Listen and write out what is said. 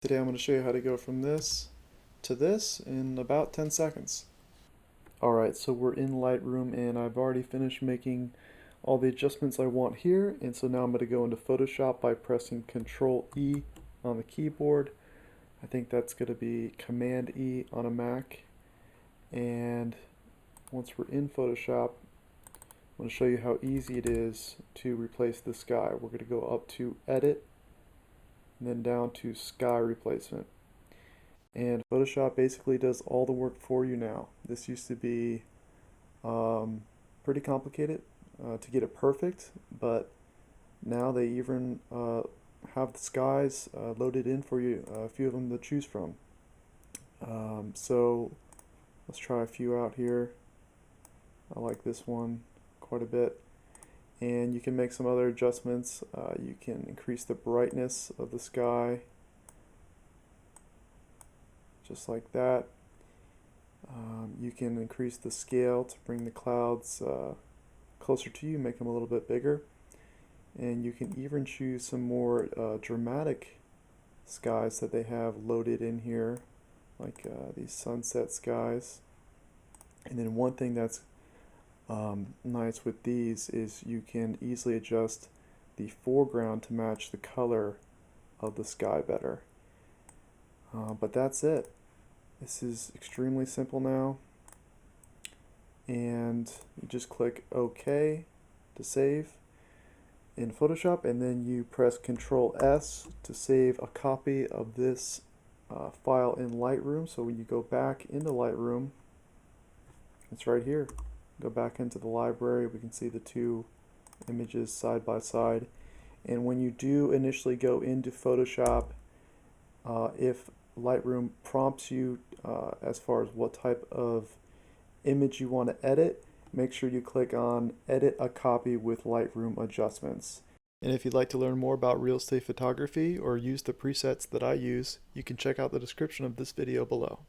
Today I'm going to show you how to go from this to this in about 10 seconds. Alright, so we're in Lightroom and I've already finished making all the adjustments I want here, and so now I'm going to go into Photoshop by pressing Control E on the keyboard. I think that's going to be Command E on a Mac. And once we're in Photoshop, I'm going to show you how easy it is to replace the sky. We're going to go up to Edit and then down to Sky Replacement. And Photoshop basically does all the work for you now. This used to be pretty complicated to get it perfect, but now they even have the skies loaded in for you, a few of them to choose from. So let's try a few out here. I like this one quite a bit. And you can make some other adjustments. You can increase the brightness of the sky, just like that. You can increase the scale to bring the clouds closer to you, make them a little bit bigger. And you can even choose some more dramatic skies that they have loaded in here, like these sunset skies. And then one thing that's nice with these is you can easily adjust the foreground to match the color of the sky better. But that's it. This is extremely simple now, and you just click OK to save in Photoshop, and then you press Control S to save a copy of this file in Lightroom. So when you go back into Lightroom, it's right here. Go back into the library, we can see the two images side by side. And when you do initially go into Photoshop, if Lightroom prompts you as far as what type of image you want to edit, make sure you click on Edit a Copy with Lightroom Adjustments. And if you'd like to learn more about real estate photography or use the presets that I use, you can check out the description of this video below.